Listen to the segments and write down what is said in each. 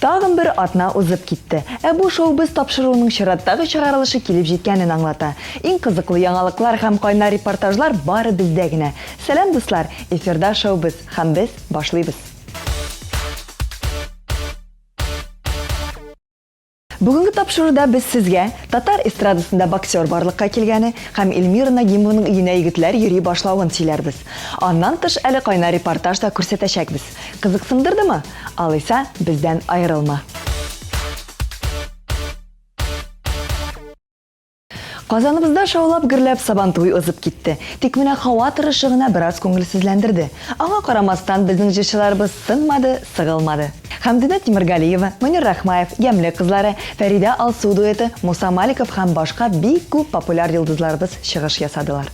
Тагын бер атна узып китте. Бу шоу без тапшыруның чираттагы чыгарылышы килеп җиткәнен аңлата. Иң кызыклы яңалыклар һәм кайнар репортажлар бары бездә генә. Сәлам дуслар, эфирда шоу без һәм без башлыйбыз. Бүгенге тапшыруда без сезгә татар эстрадасында боксер барлыкка килгәне һәм Эльмира Нагимованың өенә егетләр йөри башлавын сөйләрбез. Аннан тыш әле кайнар репортаж да күрсәтәчәкбез. Кызыксындырдымы? Алайса, бездән аерылма. Казаныбызда шаулап гөрләп сабантуй узып китте. Тик менә һава торышы гына бераз күңелсезләндерде. Аңа карамастан безнең җырчыларыбыз сынмады, сыгылмады. Хәмдинә Тимергалиева, Мөнир Рахмаев, Ямле кызлары, Фәридә Алсу дуэты, Муса Маликов һәм башка бик күп популяр йолдызларыбыз чыгыш ясадылар.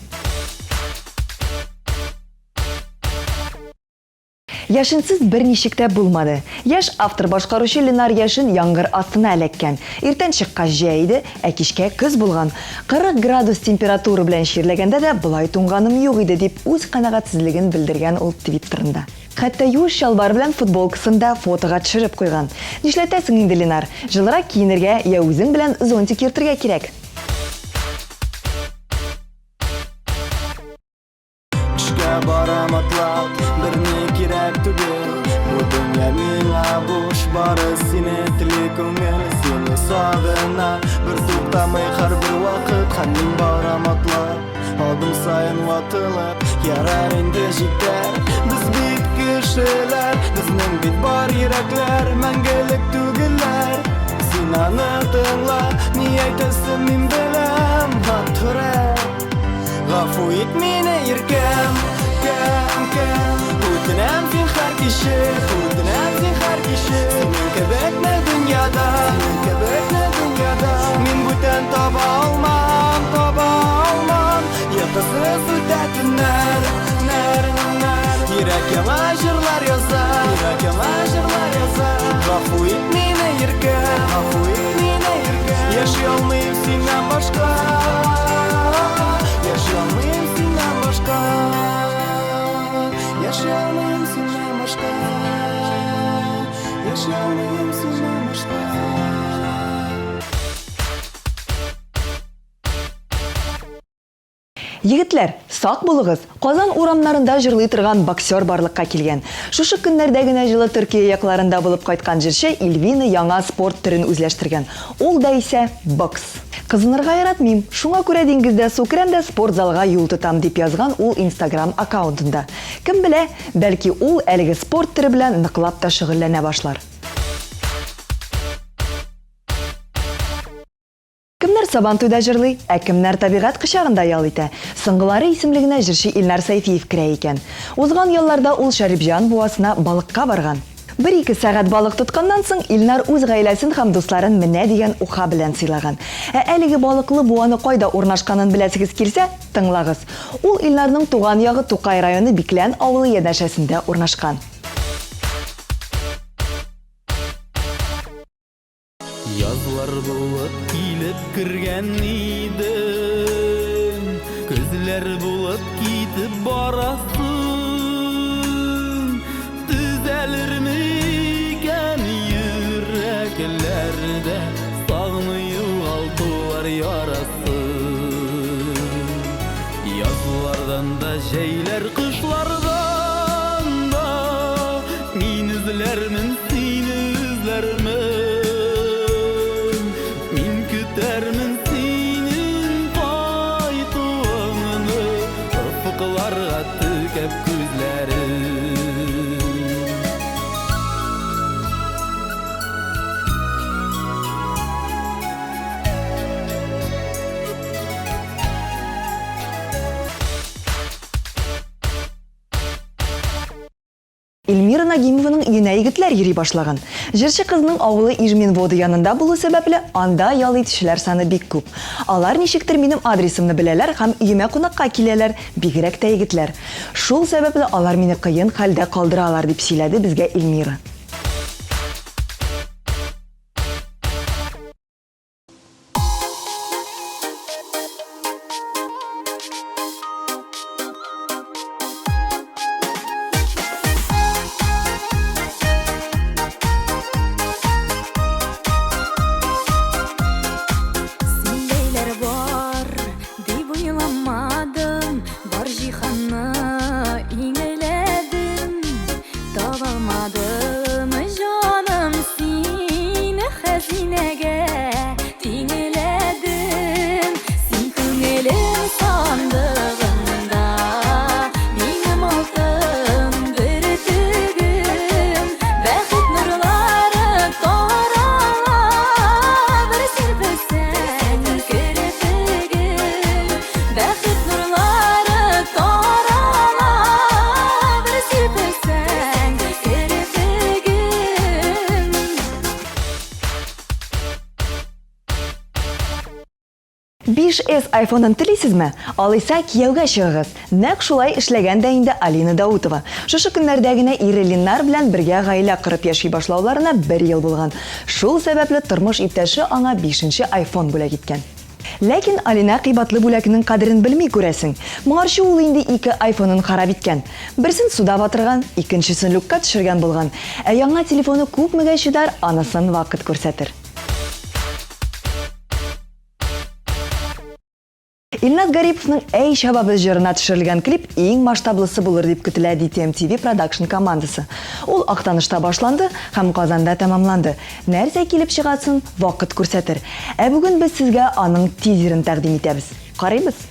Яшынсыз берничек тә булмады. Яш автор башкаручы Ленар Яшин яңгыр астына эләккән. Иртән чыккач җәй иде, кичкә көз булган. 40 градус температура белән чирләгәндә дә болай туңганым юк иде дип үз канәгатьсезлеген белдергән ул Твиттерында. Хәтта юш чалбар белән футболкасында фотога төшереп куйган. Нишләтәсең инде, Ленар? Җылырак киенергә я үзең белән зонтик йөртергә кирәк. Барам атлап, берни кирәк түгел. Бу дөнья миңа буш, бары сине теле күңел. Сине сагына, бер туктамый һәрбер вакыт. Һәм мин барам атлап, адым саен ватылып. Ярар инде җитәр, без бит кешеләр. Безнең бит бар йөрәкләр, мәңгелек түгелләр. Син аны тыңла, ни әйтәсен мин беләм. Хәтүрә, гафу ит мине иркәм. Үтенәм син һәр кичә, үтенәм син һәр кичә. Синең кебекне дөньяда, мин бүтән таба алмам. Йокысыз үтә төннәр, йөрәк яңа җырлар яза. Гафу ит мине иркәм, яши алмыйм синнән башка. Яши алмыйм синнән башка. Yaşayalım senden başka. Yaşayalım senden başka. Егетләр, сак булыгыз. Казан урамнарында җырлый торган боксер барлыкка килгән. Шушы көннәрдә генә җылы Төркия якларында булып кайткан җырчы Эльвина яңа спорт төрен үзләштергән. Ул да исә бокс. Кызынырга яратмыйм. Шуңа күрә диңгездә су керәм дә спортзалга юл тотам дип язган ул Instagram аккаунтында. Кем белә, бәлки ул әлеге спорт төре белән ныклап та шөгыльләнә башлар. Кемнәр сабантуйда җырлый, кемнәр табигать кочагында ял итә. Соңгылары исемлегенә җырчы Илнар Сайфиев керә икән. Узган елларда ул Шәрипҗан буасына балыкка барган. 1-2 сәгать балык тотканнан соң Илнар үз гаиләсен һәм дусларын менә дигән уха белән сыйлаган. Әлеге балыклы буаны кайда урнашканын беләсегез килсә, тыңлагыз. Ул Илнарның туган ягы Тукай районы Биклән авылы янәшәсендә урнашкан. Язлар булып килеп кергән идем, күзләр булып китеп барасың. Төзәлерме икән йөрәкләрдә сагыну югалтулар ярасы. Язлардан да җәйләр, кышлардан да мин эзләрмен, син эзләрмен. Күтәрмен синең кайтуыңны, офыкларга текәп күзләрен. Эльмира Нагимованың өенә егетләр йөри башлаган. Җырчы кызның авылы Ижменводы янында булу сәбәпле анда ял итүчеләр саны бик күп. Алар ничектер минем адресымны беләләр һәм өемә кунакка киләләр, бигрәк тә егетләр. Шул сәбәпле алар мине кыен хәлдә калдыралар дип сөйләде безгә Эльмира. 5S iPhone-ын телисезме? Алайса кияүгә чыгыгыз. Нәкъ шулай эшләгән дә инде Алина Даутова. Шушы көннәрдә генә ире Ленар белән бергә гаилә корып яши башлауларына 1 ел булган. Шул сәбәпле тормыш иптәше аңа 5нче iPhone бүләк иткән. Ләкин Алина кыйбатлы бүләкнең кадерен белми күрәсең. Моңарчы ул инде 2 iPhone-ын харап иткән. Берсен суда батырган, икенчесен люкка төшергән булган. Ә яңа телефоны күпмегә чыдар, анысын вакыт күрсәтер. Илназ Гариповның «Әй шабабыз» җырына төшерелгән клип иң масштаблысы булыр дип көтелә DTMTV Production командасы. Ул Актанышта башланды һәм Казанда тәмамланды. Нәрсә килеп чыгасын вакыт күрсәтер. Ә бүген без сезгә аның тизерын тәкъдим итәбез. Карыйбыз.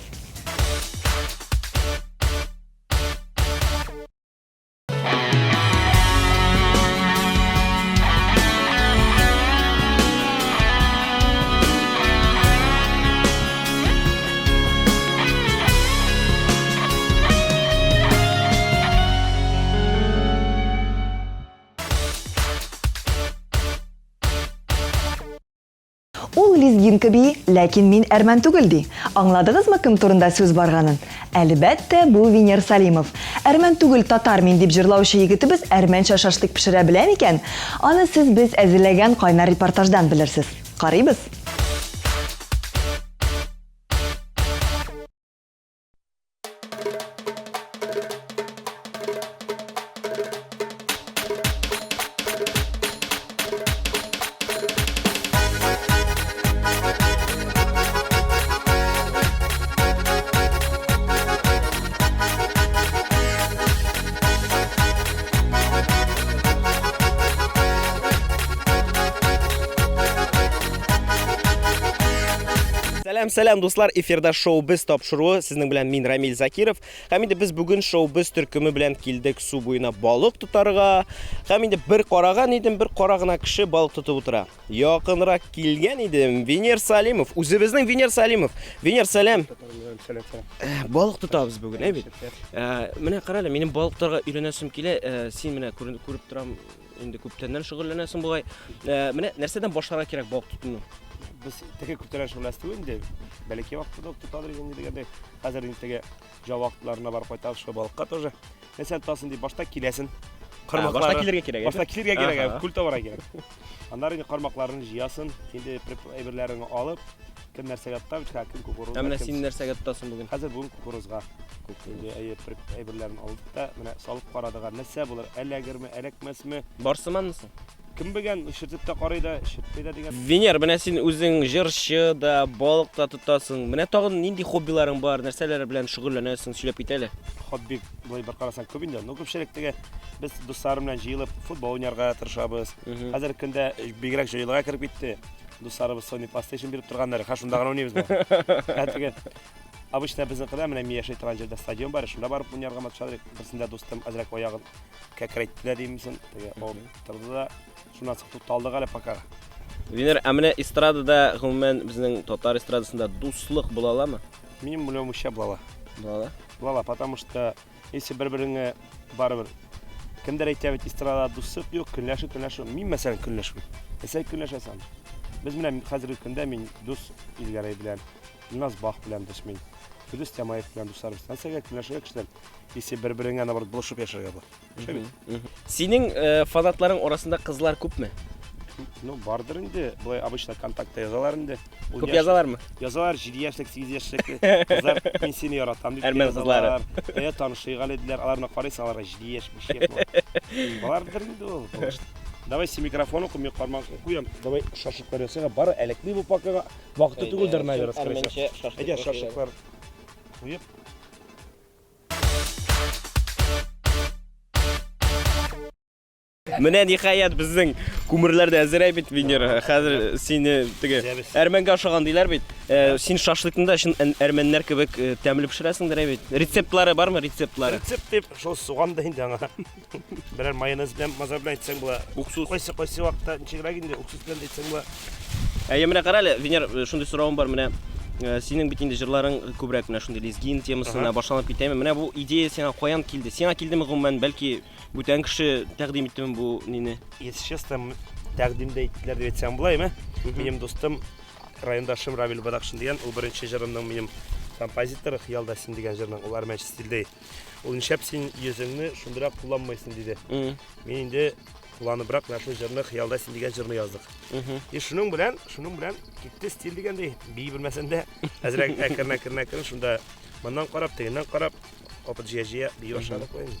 Ул лезгинка бии, ләкин мин әрмән түгел ди. Аңладыгызмы кем турында сүз барганын? Әлбәттә, бу Венер Салимов. Әрмән түгел татар мин дип җырлаучы егетебез әрмәнчә шашлык пешерә белә микән? Аны сез без әзерләгән кайнар репортаждан белерсез. Карыйбыз. Сәлам дуслар, эфирда шоу без тапшыруы. Сезнең белән мин Рамил Закиров. Һәм инде без бүген шоу без төркеме белән килдек су буена балык тотарга. Һәм инде бер караган идем, бер карагына кеше балык тотып утыра. Якынрак килгән идем. Венер Салимов, үзебезнең Венер Салимов. Венер, сәлам. Балык тотабыз бүген, бит. Менә карале, минем балыктарга өйрәнәсем килә. Син менә күреп торам, инде күптәннән шөгыльләнәсең бугай. Менә нәрсәдән башларга кирәк балык тотуны? Biz tekke kurtarış ulaştığı indi. Belki vakti da tutarız indi degende. Hazır intege javaklarına var koytar şu balıkka тоже. Mesela tasın diye başta kilesin. Başta kilerge kирәк. Başta kilerge kирәк, kulta vara kирәк. Аннары инде кармакларын җыясын, инде әйберләрен алып, кем нәрсәгә тотап, кем кукурузга. Менә син нәрсәгә тотасың бүген? Хәзер бүген кукурузга. Инде әйберләрен алдык та, менә салып карадыгар нәрсә булыр, әләгерме, әләкмәсме? Барсыманмысың? Кем белгән, ширтеп тә карый да, ширтпый да дигән. Венер, менә син үзең җырчы да, балык та тотасың. Менә тагын нинди хоббиларың бар, нәрсәләр белән шөгыльләнәсең, сөйләп кит әле. Хобби булай бер карасаң күп инде. Ну күпчелек теге без дусларым белән җыелып футбол уйнарга тырышабыз. Хәзер көндә бигрәк җыелга кирип китте. Дусларыбыз Sony PlayStation биреп торганнар, һәм шунда гына уйныйбыз бу. Хәтеге обычно безнең кыда менә Мияши торган җирдә стадион бар, шунда барып уйнарга матчлар. Берсендә дустым әзрәк аягын кәкрәйттеләр димсен. Теге ул торды да шуннан соң туталдык әле пока. Венер, ә менә эстрадада, гомумән безнең татар эстрадасында дуслык була аламы? Минем беләмчә була. Була. Була, потому что если бер-береңә барыбер кемдер әйтә бит эстрадада дуслык юк, көнләшү. Мин мәсәлән көнләшмим. Сәй көнләшәсәң. Без менә хәзерге көндә мин дус Илгәрәй белән, Илназ Бах белән дусмин. Фирдус Тямаев белән дусларбыз. Нәрсәгә көнләшергә кешеләр? Если бер-береңә наоборот булышып яшәргә була. Синең фанатларың арасында кызлар күпме? Ну, бардыр инде. Булай обычно контактта язалар инде. Күп язалармы? Язалар 7 яшьлек, 8 яшьлек кызлар мин сине яратам дип Әрмән кызлары. Танышыйган иделәр. Аларны карыйсың, аларга 7 яшь, 5 яшь. Бардыр инде ул. Давай си микрофон куй, кармак куям. Давай шашлыклар ясага, бары элекли бу пакага. Вакыты түгелдер наверное, скорее. Әйдә шашлыклар куеп. Менә ниһаять безнең күмерләр дә әзер бит, Венер. Хәзер сине теге әрмәнгә охшаган диләр бит. Син шашлыкны да шин әрмәннәр кебек тәмле пешерәсеңдер бит. Рецептлары бармы, рецептлары? Рецепт дип шул суган да инде аңа. Берәр майонез белән, маза белән әйтсәң була. Уксус. Кайсы вакытта ничегрәк инде уксус белән әйтсәң була. Менә карале, Венер, шундый соравым бар менә. Синең бит инде җырларың күбрәк менә шундый лезгин темасына башланып китәме? Менә бу идея сиңа каян килде? Сиңа килдеме гомумән, бәлки бүтән кеше тәкъдим иттеме бу нине? Если честно, тәкъдимде иттеләр дип әйтсәм була, әйме? Минем достым райондашым Равил Бадакшин дигән, ул беренче җырымның минем композиторы Хыялда син дигән җырның ул армянча стильдә. Ул нишәп син йөзеңне шундырак кулланмайсың диде. Мин инде кулланыбрак нашу җырны Хыялда син дигән җырны яздык. И шуның белән китте стиль дигәндәй, бии белмәсәндә әзрәк әкрен шунда моннан карап, тегеннән карап, опыт җыя бии башладык инде.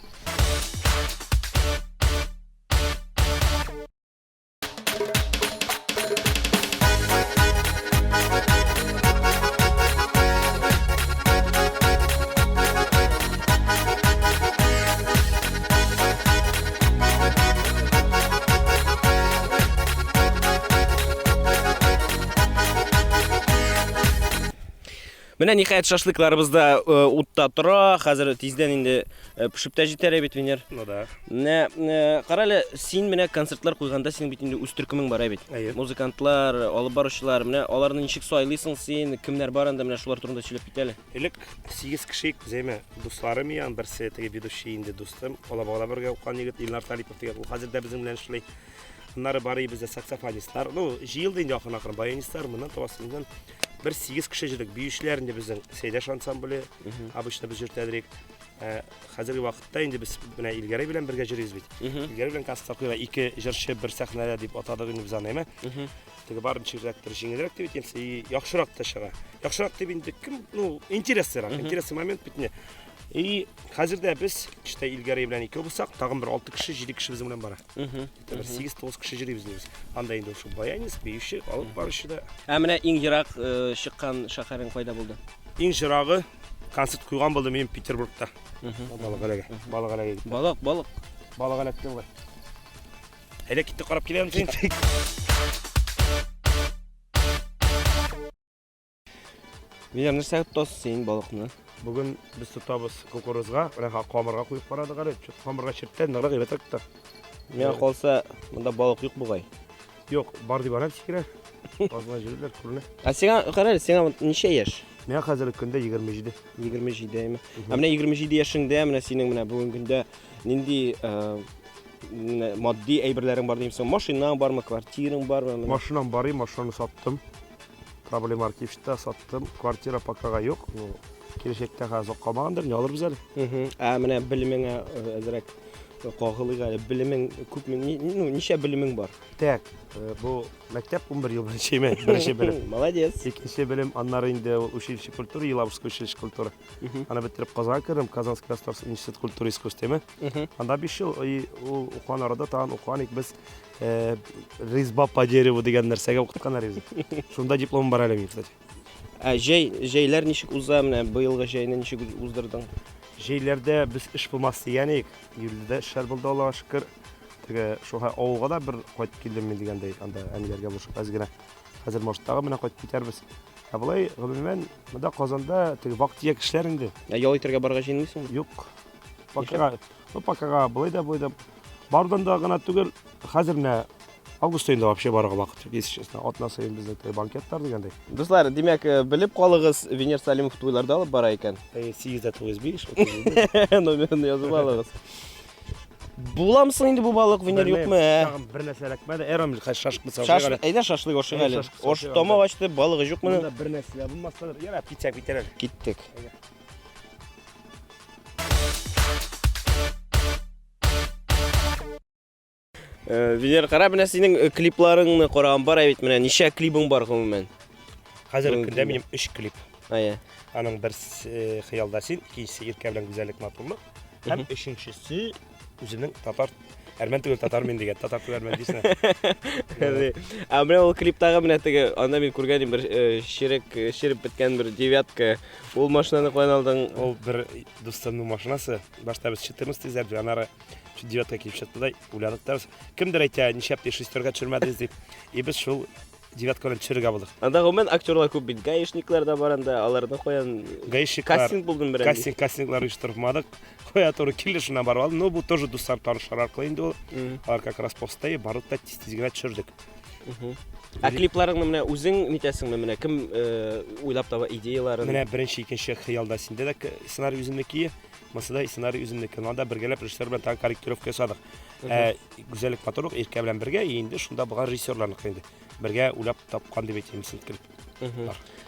Менә ниһаять шашлыкларыбыз да утта тора. Хәзер тиздән инде пешеп тә җитәр бит, Венер. Ну да. Менә карале, син менә концертлар куйганда синең бит инде үз төркемең бар бит. Музыкантлар, алып баручылар, менә аларны ничек сайлыйсың син? Кемнәр бар анда, менә шулар турында сөйләп кит әле. Элек 8 кеше зәйме дусларым ян, берсе теге ведущий инде достым. Алабала бергә укыган егет Илнар Талипов дигән. Ул хәзер дә безнең белән эшли. Аннары бары бездә саксофонистлар. Ну, җыелды инде акырын баянистлар, моннан табасыннан bir 8 кеше җирдек. Биючеләр инде безнең Сейдәш ансамбле, обычно без җиртәдрик. Хәзерге вакытта инде без менә Илгәрәй белән бергә җырыйбыз бит. Илгәрәй белән концерт ике җырчы бер сәхнәдә дип атадык инде без аны, әйме? Теге барынча рәктер җиңелрәк дип әйтәмсә, яхшырак та чыга. Яхшырак дип инде кем, ну, интересный момент битне. И хәзердә без чиста Илгәрәй белән икәү булсак, тагын бер 6 кеше, 7 кеше безнең белән бара. Бер 8-9 кеше җырыйбыз без. Анда инде шул баянист, биюче, алып баручы да. Менә иң ерак чыккан шәһәрең кайда булды? Иң җырагы концерт куйган булды минем Петербургта. Балык. Балык гай. Әле китте карап киләм син. Венер, нәрсә тотасың син балыкны? Бүген без тотабыз кукурузга, менә камырга куеп карадык әле. Камырга чирттән ныграк әйтәк тә. Миңа калса, монда балык юк бугай. Юк, бар дип анам сикерә. Азна җирләр күренә. Сиңа карале, сиңа ничә яшь? Миңа хәзер көндә 27. 27 әйме. Менә 27 яшеңдә, менә синең менә бүгенге көндә нинди матди әйберләрең бар димсең? Машинаң бармы, квартираң бармы? Машинам бар, машинаны саттым. Проблема архивта саттым. Квартира покага юк. Килешектә хәзер калмагандыр, не алырбыз әле. Менә белемеңә әзрәк кагылык әле. Белемең күпме, ничә белемең бар? Так, бу мәктәп 11 ел беренче белем. Молодец. Икенче белем, аннары инде училище культуры, Елабужское училище культуры. Аны бетереп Казанга кирдем, Казанский государственный институт культуры и искусств, Анда 5 ел ул укыган арада тагын укыган без резьба по дереву дигән нәрсәгә укытканнар иде. Шунда диплом бар әле, кстати. Җәйләр ничек уза, менә быелгы җәйне ничек уздырдың? Җәйләрдә без эш булмас дигән идек. Июльдә эшләр булды, Аллага шөкер. Теге шуга авылга да бер кайтып килдем мин дигәндәй, анда әниләргә булышып аз гына. Хәзер Морштагы менә кайтып китәрбез. Булай, гомумән, монда Казанда теге вакыт эшләр инде. Ял итәргә барырга җыенмыйсыңмы? Юк. Покага булай да бардан да гына түгел, хәзер менә август айында вообще барырга вакыт юк, если честно. Атна сайын безнең банкеттар дигәндәй. Дуслар, димәк, белеп калыгыз, Венер Салимов туйларда алып бара икән. 8-дә тугыз биш. Номерны язып алыгыз. Буламсың инде бу балык, Венер юкмы? Бер нәрсә эләкмәде. Эрамил шашлык Әйдә шашлык ашыйк әле. Ош тамак ачты, балыгы юкмы? Монда бер нәрсә булмаса, яра китсәк битәр әле. Киттек. Венер, кара, менә синең клипларыңны караган бар бит, менә ничә клибың бар гомумән? Хәзер көндә минем 3 клип. Аның берсе Хыялда син, икенчесе Иркә белән гүзәллек матурлык, һәм өченчесе үзенең татар әрмән түгел татар мен дигән, татар түгел әрмән дисең. Менә ул клиптагы менә теге, анда мин күргәнем бер ширеп беткән бер девятка. Ул машинаны каян алдың? Ул бер дустымның машинасы. Башта без 14 изәрбез, аннары девятка килеп чыкты да, уйладык та. Кемдер әйтә, ничәп тә шестерга төшермәдегез дип. И без шул девятка белән төшерергә булдык. Анда гомумән актерлар күп бит, гаишниклар да бар анда, аларны каян кастинг булдым бер. Кастинглар оештырмадык. Коя туры килде, шуннан барып алдым. Но бу тоже дуслар танышлар аркылы инде ул. Алар как раз постай барып та тиз генә төшердек. Ә клипларыңны менә үзең нитәсеңме менә кем уйлап таба идеяларын? Менә беренче икенче хыялда синде дә сценарий үземнеке, масада сценарий үземнеке. Анда бергәләп режиссер белән тагы корректировка ясадык. Гүзәллек моторлык иркә белән бергә инде шунда булган режиссерларныкы инде. Бергә уйлап тапкан дип әйтәм син клип.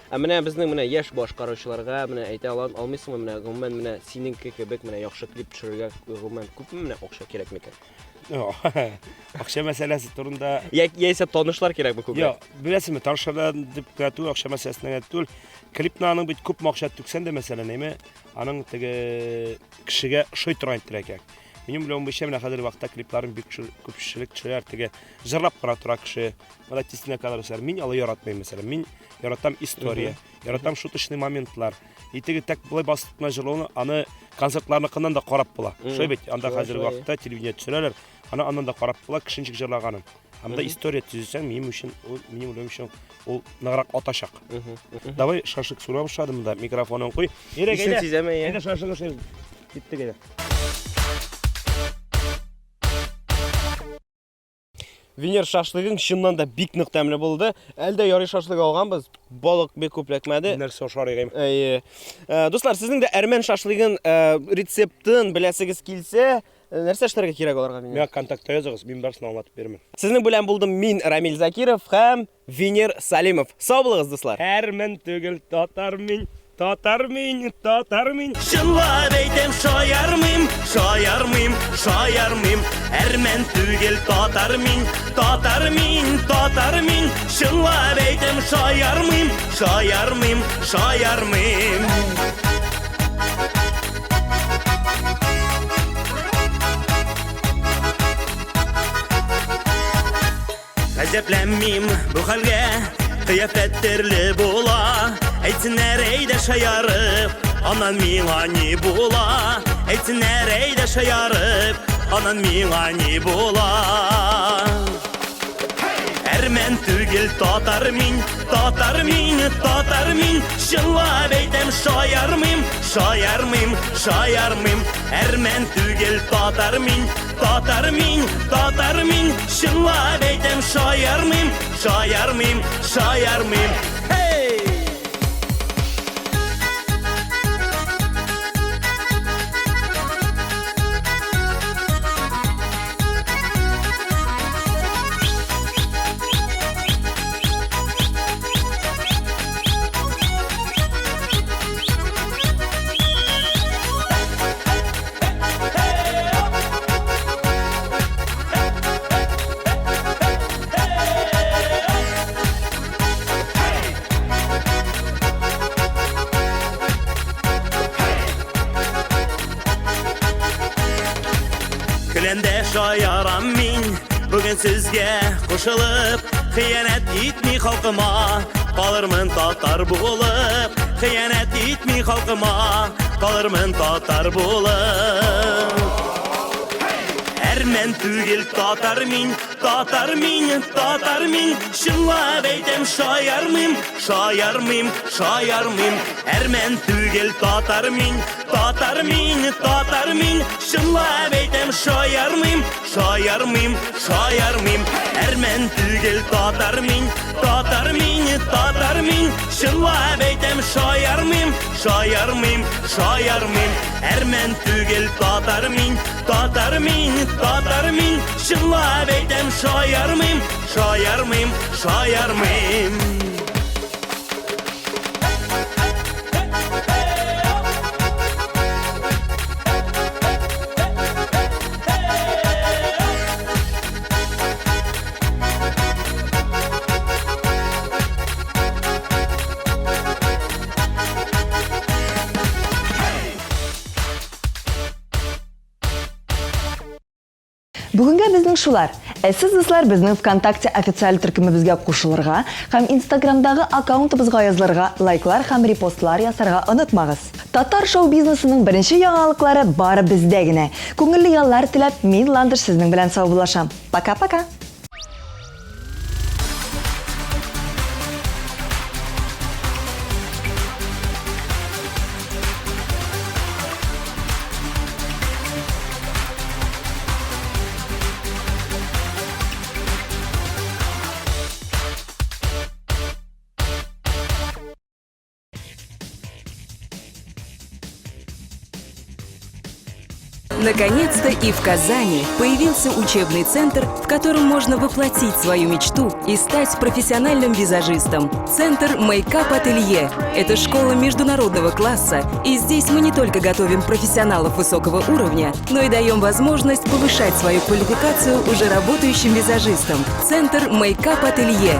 Ә менә безнең менә яшь башкаручыларга менә әйтә алмыйсыңмы менә гомумән менә синеңке кебек менә яхшы клип төшерергә гомумән күпме менә акча кирәк микән? Акча мәсьәләсе турында Яисә танышлар кирәкме күп? Yo, беләсезме, танышлардан дип кертү акча мәсьәләсенә түгел. Клипны аның бит күп акча түксән дә мәсьәлә неме? Аның теге кешегә ошый торган кирәк. Минем белән бу шәмлә хәзер вакытта клипларын бик күпчелек төшерәләр теге җырлап кара тора кеше. Мода тисенә калырсызлар. Мин алы яратмыйм мәсәлән. Мин яратам история, яратам шуточный моментлар. И теге так булай басытма җырлауны аны концертларныкыннан да карап була. Шуй бит, анда хәзер вакытта телевидение төшерәләр. Аны аннан да карап була кешенчик җырлаганын. Анда история төзесәң, минем өчен ул ныграк атачак. Давай шашлык сура башладым да, микрофонын куй. Исен сизәме я? Әйдә шашлык ашыйбыз. Киттек әйдә. Винер шашлыгың чыннан да бик нык тәмле булды. Әлдә ярый шашлык алганбыз. Балык бик күпләкмәде. Нәрсә ашарыгым? Дуслар, сезнең дә әрмән шашлыгын рецептын беләсегез килсә, нәрсә эшләргә кирәк аларга Миңа контактта языгыз, мин барсын аңлатып бирәмен. Сезнең белән булдым мин Рамил Закиров һәм Винер Салимов. Сау булыгыз, дуслар. Әрмен түгел татар мин. Чынлап әйтәм, шаярмыйм. Әрмән түгел татар мин. Чынлап әйтәм, шаярмыйм. Гаҗәпләнмим бу хәлгә, кыяфәт төрле була. Әйтсеннәр әйдә шаярып, анан миңа ни була. Әйтсеннәр әйдә шаярып, анан миңа ни була. Әрмән түгел татар мин. Чынлап әйтәм, шаярмыйм. Әрмән түгел татар мин. Чынлап әйтәм, шаярмыйм. Көләндә шаярам мин, бүген сезгә кушылып. Хыянәт итми халкыма, калырмын татар булып. Хыянәт итми халкыма, калырмын татар булып. Әрмән түгел татар мин. Чынлап әйтәм, шаярмыйм. Әрмән түгел татар мин. Чынлап әйтәм, шаярмыйм. Әрмән түгел татар мин. Чынлап әйтәм, шаярмыйм. Әрмән түгел татар мин. Чынлап әйтәм, шаярмыйм. Бүгінгі біздің шулар. Сіз дуслар біздің ВКонтакте официаль төркемебезгә кушылырга һәм Инстаграмдагы аккаунтыбызга язылырга, лайклар һәм репостлар ясарга онытмагыз. Татар шоу-бизнесының беренче яңалыклары бары бездә генә. Күңелле яллар теләп, мин Ландыш сезнең белән саубуллашам. Пока-пока. Наконец-то и в Казани появился учебный центр, в котором можно воплотить свою мечту и стать профессиональным визажистом. Центр Makeup Ателье – это школа международного класса, и здесь мы не только готовим профессионалов высокого уровня, но и даем возможность повышать свою квалификацию уже работающим визажистам. Центр Makeup Ателье.